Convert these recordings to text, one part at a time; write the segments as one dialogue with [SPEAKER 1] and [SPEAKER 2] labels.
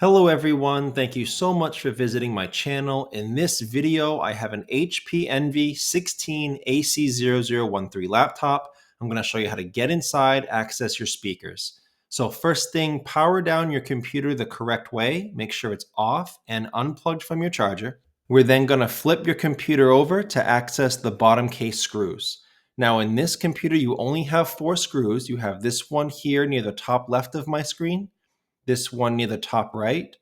[SPEAKER 1] Hello everyone, thank you so much for visiting my channel. In this video, I have an HP Envy 16 AC0013 laptop. I'm going to show you how to get inside, access your speakers. So first thing, power down your computer the correct way. Make sure it's off and unplugged from your charger. We're then going to flip your computer over to access the bottom case screws. Now in this computer, you only have 4 screws. You have this one here near the top left of my screen, this one near the top right,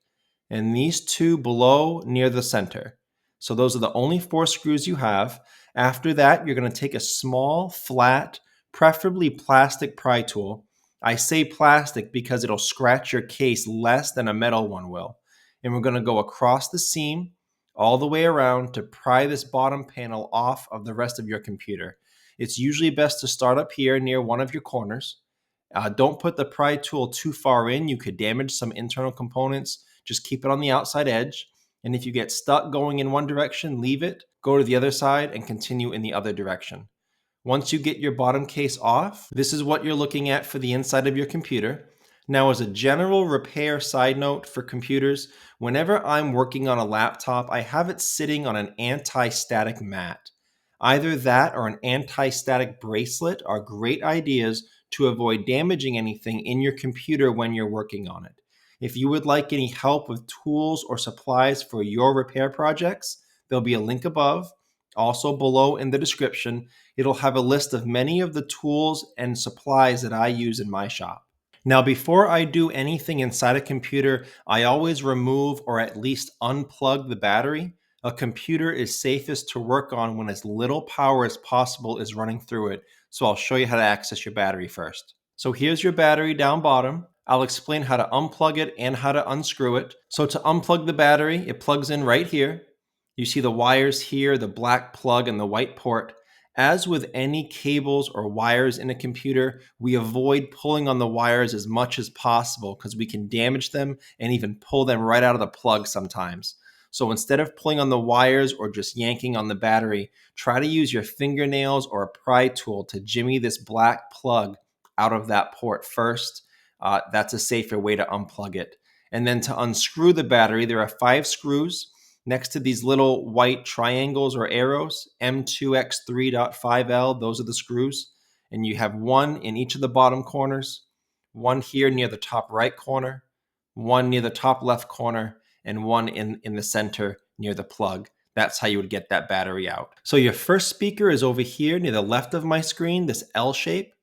[SPEAKER 1] and these 2 below near the center. So those are the only 4 screws you have. After that, you're going to take a small, flat, preferably plastic pry tool. I say plastic because it'll scratch your case less than a metal one will. And we're going to go across the seam all the way around to pry this bottom panel off of the rest of your computer. It's usually best to start up here near one of your corners. Don't put the pry tool too far in. You could damage some internal components. Just keep it on the outside edge. And if you get stuck going in one direction, leave it, go to the other side, and continue in the other direction. Once you get your bottom case off, this is what you're looking at for the inside of your computer. Now, as a general repair side note for computers, whenever I'm working on a laptop, I have it sitting on an anti-static mat. Either that or an anti-static bracelet are great ideas to avoid damaging anything in your computer when you're working on it. If you would like any help with tools or supplies for your repair projects, there'll be a link above. Also below in the description, it'll have a list of many of the tools and supplies that I use in my shop. Now, before I do anything inside a computer, I always remove or at least unplug the battery. A computer is safest to work on when as little power as possible is running through it. So I'll show you how to access your battery first. So here's your battery down bottom. I'll explain how to unplug it and how to unscrew it. So to unplug the battery, it plugs in right here. You see the wires here, the black plug and the white port. As with any cables or wires in a computer, we avoid pulling on the wires as much as possible because we can damage them and even pull them right out of the plug sometimes. So instead of pulling on the wires or just yanking on the battery, try to use your fingernails or a pry tool to jimmy this black plug out of that port first. That's a safer way to unplug it. And then to unscrew the battery, there are 5 screws next to these little white triangles or arrows, M2X3.5L, those are the screws. And you have 1 in each of the bottom corners, 1 here near the top right corner, 1 near the top left corner, and 1 in the center near the plug. That's how you would get that battery out. So your first speaker is over here near the left of my screen, this L shape.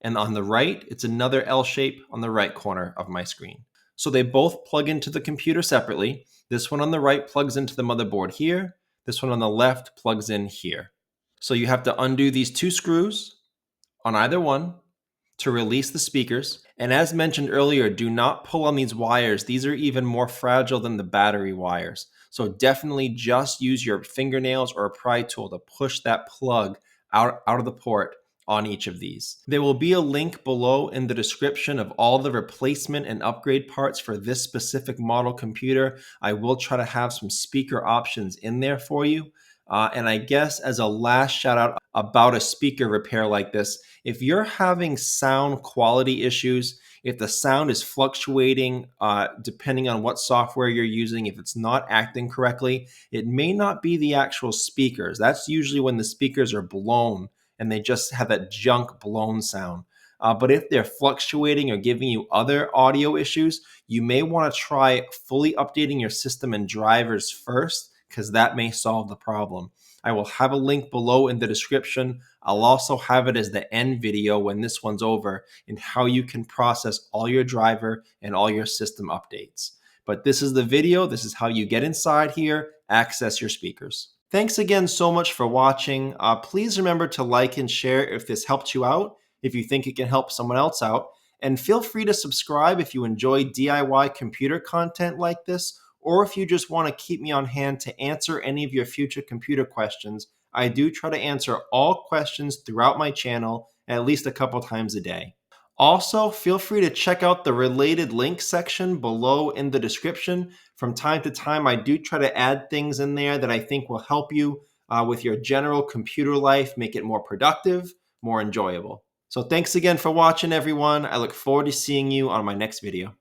[SPEAKER 1] And on the right, it's another L shape on the right corner of my screen. So they both plug into the computer separately. This one on the right plugs into the motherboard here. This one on the left plugs in here. So you have to undo these 2 screws on either one to release the speakers. And as mentioned earlier, do not pull on these wires. These are even more fragile than the battery wires. So definitely just use your fingernails or a pry tool to push that plug out of the port on each of these. There will be a link below in the description of all the replacement and upgrade parts for this specific model computer. I will try to have some speaker options in there for you. And I guess as a last shout out about a speaker repair like this, if you're having sound quality issues, if the sound is fluctuating depending on what software you're using, if it's not acting correctly, it may not be the actual speakers. That's usually when the speakers are blown and they just have that junk blown sound. But if they're fluctuating or giving you other audio issues, you may want to try fully updating your system and drivers first, because that may solve the problem. I will have a link below in the description. I'll also have it as the end video when this one's over in how you can process all your driver and all your system updates. But this is the video. This is how you get inside here, access your speakers. Thanks again so much for watching. Please remember to like and share if this helped you out, if you think it can help someone else out. And feel free to subscribe if you enjoy DIY computer content like this, or if you just want to keep me on hand to answer any of your future computer questions. I do try to answer all questions throughout my channel at least a couple times a day. Also, feel free to check out the related links section below in the description. From time to time, I do try to add things in there that I think will help you with your general computer life, make it more productive, more enjoyable. So thanks again for watching, everyone. I look forward to seeing you on my next video.